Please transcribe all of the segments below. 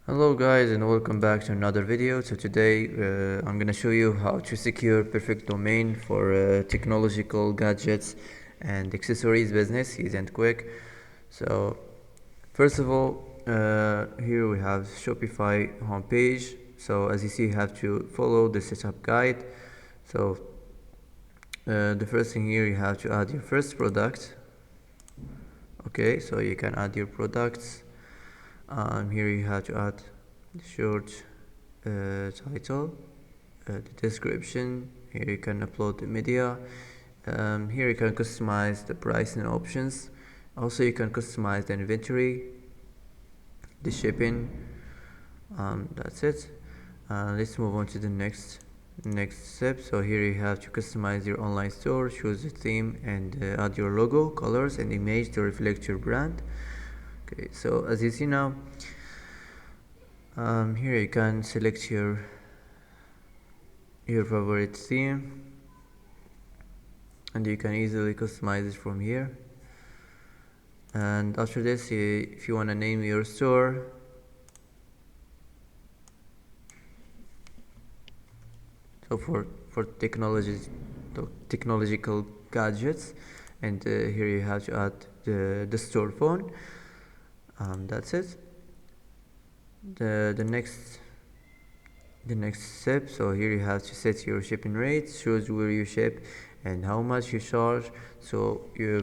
Hello guys and welcome back to another video. So today I'm gonna show you how to secure perfect domain for technological gadgets and accessories business, easy and quick. So first of all, here we have Shopify homepage. So as you see, you have to follow the setup guide. So the first thing here, you have to add your first product. Okay, so you can add your products. Here you have to add the short title, the description. Here you can upload the media. Here you can customize the pricing options. Also you can customize the inventory, the shipping. That's it. Let's move on to the next step. So here you have to customize your online store, choose the theme, and add your logo, colors, and image to reflect your brand. Okay, so as you see now, here you can select your favorite theme, and you can easily customize it from here. And after this, if you want to name your store, so for technological gadgets, and here you have to add the store phone. That's it. The next step, so here you have to set your shipping rates, choose where you ship and how much you charge, so your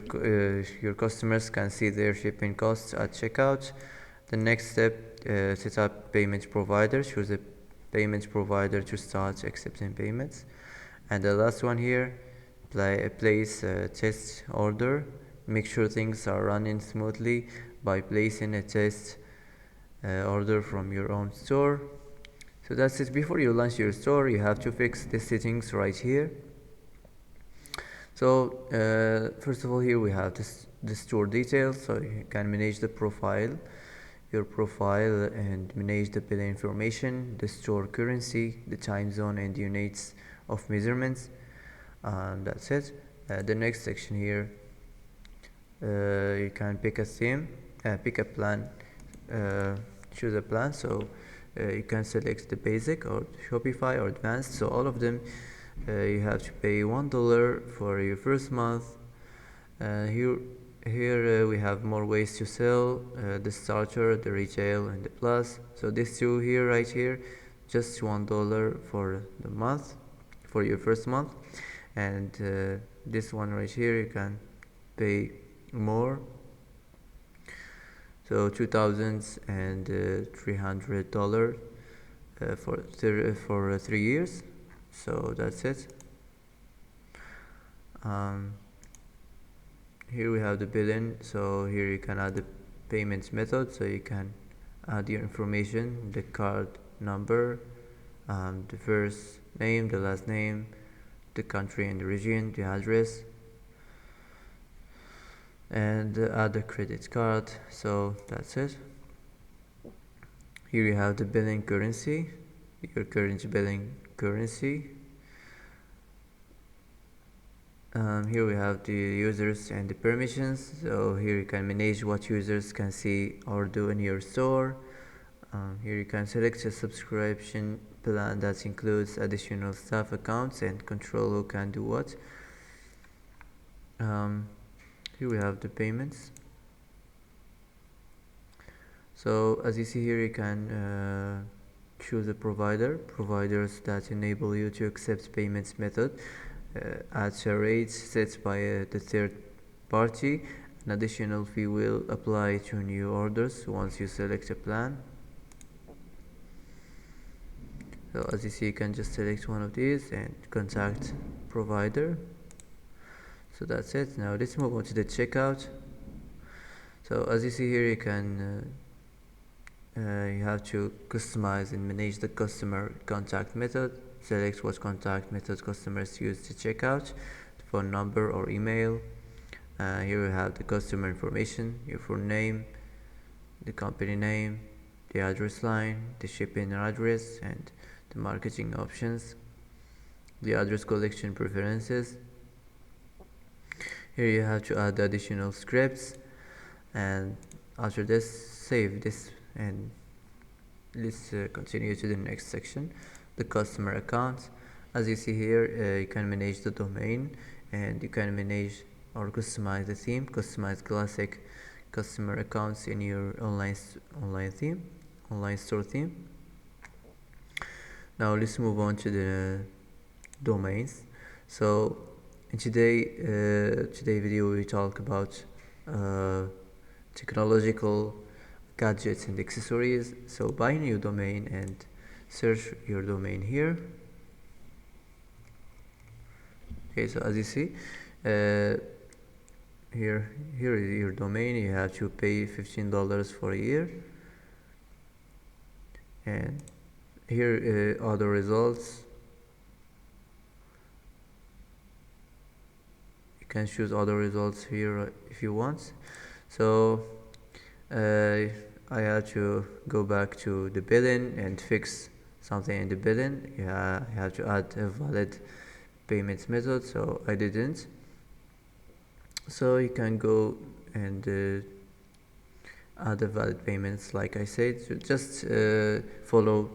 customers can see their shipping costs at checkout. The next step, set up payment provider, choose a payment provider to start accepting payments. And the last one here, place a test order. Make sure things are running smoothly by placing a test order from your own store. So that's it. Before you launch your store, you have to fix the settings right here. So first of all, here we have the store details, so you can manage the your profile, and manage the billing information, the store currency, the time zone, and units of measurements. That's it. The next section here, you can pick a theme, pick a plan, choose a plan. So you can select the basic or Shopify or advanced. So all of them, you have to pay $1 for your first month. Here we have more ways to sell, the starter, the retail, and the plus. So these two here, right here, just $1 for the month, for your first month. And this one right here, you can pay more, so $2,300 for 3 years. So that's it. Here we have the billing. So here you can add the payments method, so you can add your information, the card number, the first name, the last name, the country and the region, the address, and add the credit card. So that's it. Here you have the billing currency, your current billing currency. Here we have the users and the permissions. So here you can manage what users can see or do in your store. Here you can select a subscription plan that includes additional staff accounts and control who can do what. Here we have the payments. So as you see here, you can choose a providers that enable you to accept payments method at a rate set by the third party. An additional fee will apply to new orders once you select a plan. So as you see, you can just select one of these and contact provider. So that's it. Now let's move on to the checkout. So as you see here, you can you have to customize and manage the customer contact method. Select what contact method customers use to check out, the phone number or email. Here we have the customer information, your full name, the company name, the address line, the shipping address, and the marketing options, the address collection preferences. Here you have to add additional scripts, and after this, save this and let's continue to the next section, the customer accounts. As you see here, you can manage the domain, and you can manage or customize the theme, customize classic customer accounts in your online store theme. Now let's move on to the domains. So in today video we talk about technological gadgets and accessories. So buy a new domain and search your domain here. Okay, so as you see, here is your domain. You have to pay $15 for a year, and here are the results. You can choose other results here if you want. So I had to go back to the billing and fix something in the billing. Yeah, you have to add a valid payment method, so I didn't. So you can go and add the valid payments like I said. So just follow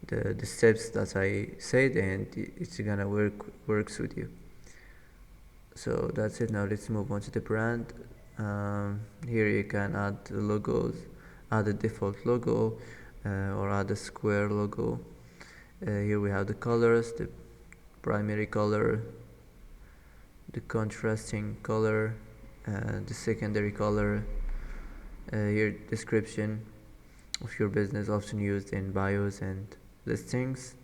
the steps that I said, and it's gonna works with you. So that's it. Now let's move on to the brand. Here you can add the logos, add a default logo, or add a square logo. Here we have the colors, the primary color, the contrasting color, the secondary color. Here description of your business, often used in bios and listings.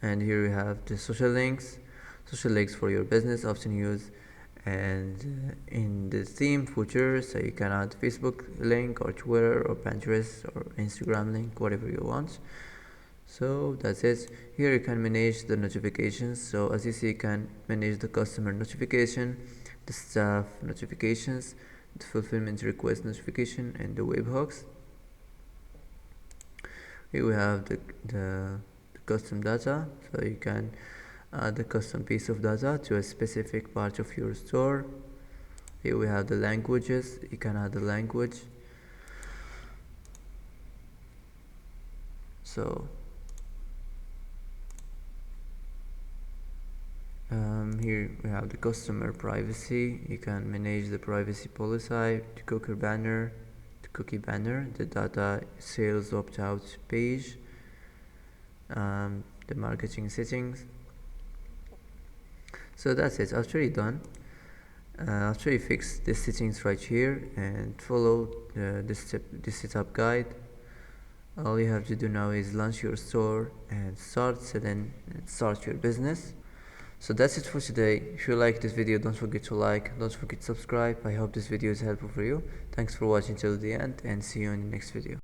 And here we have the social links for your business, often used and in the theme footer. So you can add Facebook link or Twitter or Pinterest or Instagram link, whatever you want. So that's it. Here you can manage the notifications. So as you see, you can manage the customer notification, the staff notifications, the fulfillment request notification, and the webhooks. Here we have the custom data. So you can add a custom piece of data to a specific part of your store. Here we have the languages. You can add the language. So here we have the customer privacy. You can manage the privacy policy, the cookie banner, the data sales opt-out page, the marketing settings. So that's it. After you're done, after you fix the settings right here and follow the setup guide, all you have to do now is launch your store and start selling and start your business. So that's it for today. If you like this video, don't forget to like, don't forget to subscribe. I hope this video is helpful for you. Thanks for watching till the end, and see you in the next video.